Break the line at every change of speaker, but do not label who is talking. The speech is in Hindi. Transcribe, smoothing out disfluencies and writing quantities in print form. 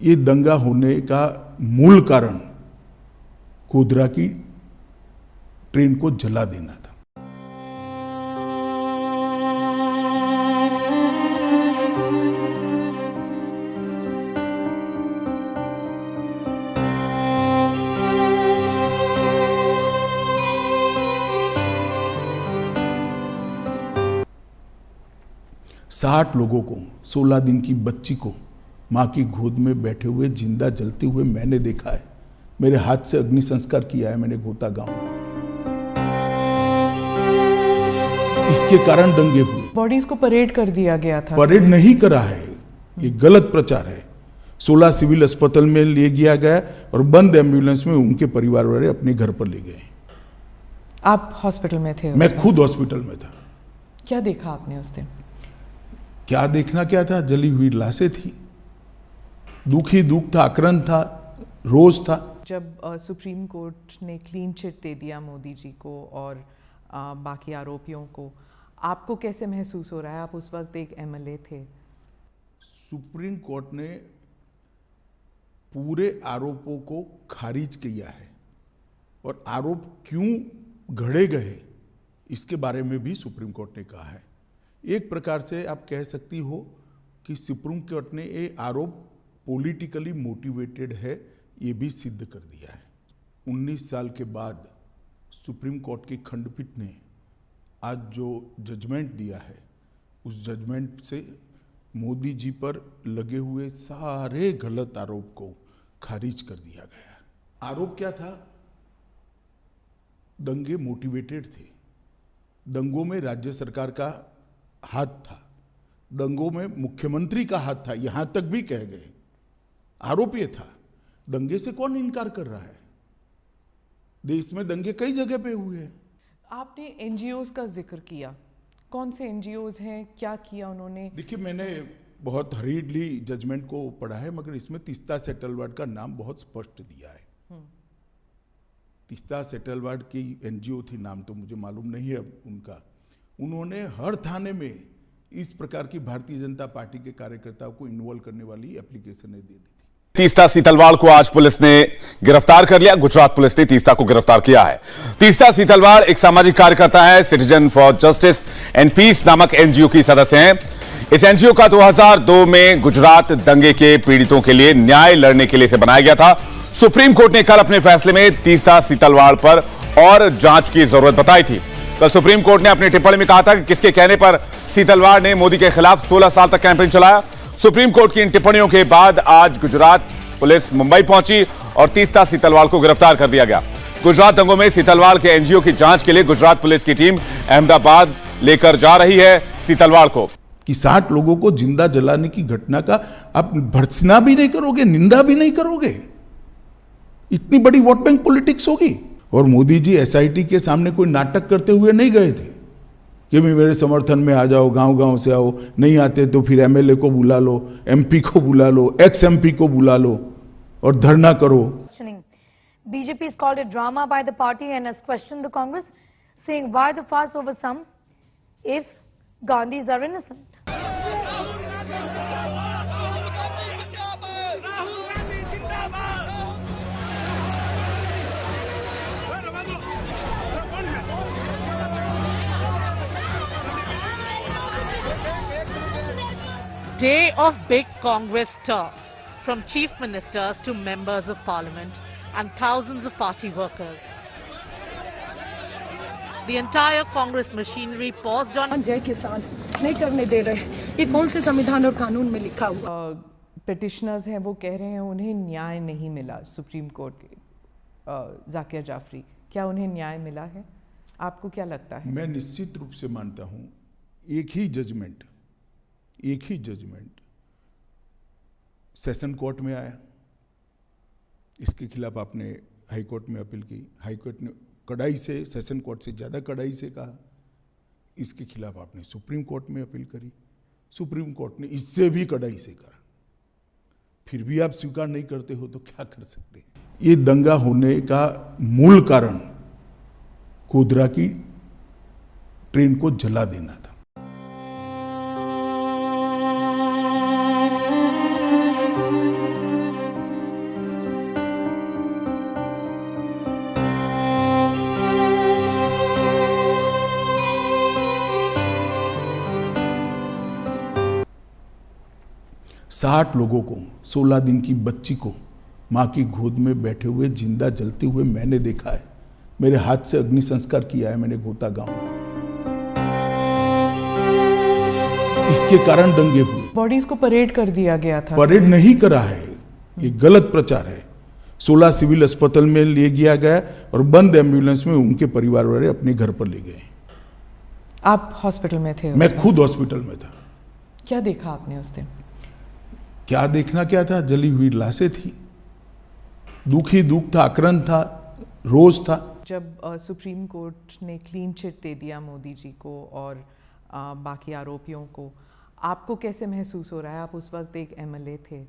ये दंगा होने का मूल कारण गोधरा की ट्रेन को जला देना था। साठ लोगों को, 16 दिन की बच्ची को मां की गोद में बैठे हुए जिंदा जलते हुए मैंने देखा है। मेरे हाथ से अग्नि संस्कार किया है मैंने गोता गांव में। इसके कारण दंगे हुए।
बॉडीज को परेड कर दिया गया था।
परेड नहीं करा है, ये गलत प्रचार है। 16 सिविल अस्पताल में ले गया गया और बंद एम्बुलेंस में उनके परिवार वाले अपने घर पर ले गए।
आप हॉस्पिटल में थे?
मैं खुद हॉस्पिटल में था।
क्या देखा आपने उस दिन?
क्या देखना क्या था, जली हुई लाशें थी। दुख ही दुख था, आक्रांत था, रोज था।
जब सुप्रीम कोर्ट ने क्लीन चिट दे दिया मोदी जी को और बाकी आरोपियों को, आपको कैसे महसूस हो रहा है? आप उस वक्त एक एमएलए थे।
सुप्रीम कोर्ट ने पूरे आरोपों को खारिज किया है और आरोप क्यों घड़े गए इसके बारे में भी सुप्रीम कोर्ट ने कहा है। एक प्रकार से आप कह सकती हो कि सुप्रीम कोर्ट ने ये आरोप पॉलिटिकली मोटिवेटेड है, ये भी सिद्ध कर दिया है। 19 साल के बाद सुप्रीम कोर्ट की खंडपीठ ने आज जो जजमेंट दिया है, उस जजमेंट से मोदी जी पर लगे हुए सारे गलत आरोप को खारिज कर दिया गया। आरोप क्या था? दंगे मोटिवेटेड थे। दंगों में राज्य सरकार का हाथ था, दंगों में मुख्यमंत्री का हाथ था, यहां तक भी कह गए। आरोप ये था। दंगे से कौन इनकार कर रहा है? देश में दंगे कई जगह पे हुए हैं।
आपने एनजीओज का जिक्र किया, कौन से एनजीओज हैं, क्या किया उन्होंने?
देखिए, मैंने बहुत हरीडली जजमेंट को पढ़ा है, मगर इसमें तीस्ता सेटलवाड का नाम बहुत स्पष्ट दिया है। तीस्ता सेटलवाड की एनजीओ थी, नाम तो मुझे मालूम नहीं है उनका। उन्होंने हर थाने में इस प्रकार की भारतीय जनता पार्टी के कार्यकर्ताओं को इन्वॉल्व करने वाली एप्लीकेशनें दे दी थी।
तीस्ता सीतलवाड़ को आज पुलिस ने गिरफ्तार कर लिया। गुजरात पुलिस ने तीस्ता को गिरफ्तार किया है। तीस्ता सीतलवाड़ एक सामाजिक कार्यकर्ता है, citizen for justice and peace नामक एनजीओ की सदस्य हैं। इस एनजीओ का 2002 में गुजरात दंगे के पीड़ितों के लिए न्याय लड़ने के लिए से बनाया गया था। सुप्रीम कोर्ट ने कल अपने फैसले में तीस्ता सीतलवाड़ पर और जांच की जरूरत बताई थी। कल सुप्रीम कोर्ट ने अपनी टिप्पणी में कहा था कि किसके कहने पर सीतलवाड़ ने मोदी के खिलाफ 16 साल तक कैंपेन चलाया। सुप्रीम कोर्ट की इन टिप्पणियों के बाद आज गुजरात पुलिस मुंबई पहुंची और तीस्ता सीतलवाड़ को गिरफ्तार कर दिया गया। गुजरात दंगों में सीतलवाड़ के एनजीओ की जांच के लिए गुजरात पुलिस की टीम अहमदाबाद लेकर जा रही है सीतलवाड़ को।
कि 60 लोगों को जिंदा जलाने की घटना का आप भर्त्सना भी नहीं करोगे, निंदा भी नहीं करोगे? इतनी बड़ी वोट बैंक पॉलिटिक्स होगी। और मोदी जी एसआईटी के सामने कोई नाटक करते हुए नहीं गए थे कि भी मेरे समर्थन में आ जाओ, गांव गांव से आओ, नहीं आते तो फिर एमएलए को बुला लो, एमपी को बुला लो, एक्स एमपी को बुला लो और धरना करो।
BJP has called it drama by the party and has questioned the Congress, saying why the fuss over some if Gandhis are innocent.
Day of big Congress tour, from chief ministers to members of parliament and thousands of party workers. The entire Congress machinery paused on.
जय किसान नहीं करने दे रहे, ये कौन से संविधान और कानून में लिखा हुआ?
पिटिशनर्स हैं, वो कह रहे हैं उन्हें न्याय नहीं मिला। सुप्रीम कोर्ट के जाकिर जाफरी, क्या उन्हें न्याय मिला है? आपको क्या लगता है?
मैं निश्चित रूप से मानता हूं एक ही जजमेंट सेशन कोर्ट में आया, इसके खिलाफ आपने हाई कोर्ट में अपील की, हाई कोर्ट ने कड़ाई से, सेशन कोर्ट से ज़्यादा कड़ाई से कहा, इसके खिलाफ आपने सुप्रीम कोर्ट में अपील करी, सुप्रीम कोर्ट ने इससे भी कड़ाई से कहा, फिर भी आप स्वीकार नहीं करते हो तो क्या कर सकते हैं? ये दंगा होने का मूल कारण गोधरा की ट्रेन को जला देना था। 60 लोगों को, 16 दिन की बच्ची को माँ की गोद में बैठे हुए जिंदा जलते हुए मैंने देखा है। मेरे हाथ से अग्नि संस्कार किया है मैंने गोता गांव में। इसके कारण दंगे हुए।
बॉडीज को परेड कर दिया गया था।
परेड नहीं करा है, ये गलत प्रचार है। 16 सिविल अस्पताल में ले गया गया और बंद एम्बुलेंस में उनके परिवार वाले अपने घर पर ले गए।
आप हॉस्पिटल में थे?
मैं खुद हॉस्पिटल में था।
क्या देखा आपने उस दिन?
क्या देखना क्या था, जली हुई लाशें थी, दुख ही दुख था, आक्रांत था, रोज था।
जब सुप्रीम कोर्ट ने क्लीन चिट दे दिया मोदी जी को और बाकी आरोपियों को, आपको कैसे महसूस हो रहा है? आप उस वक्त एक एमएलए थे।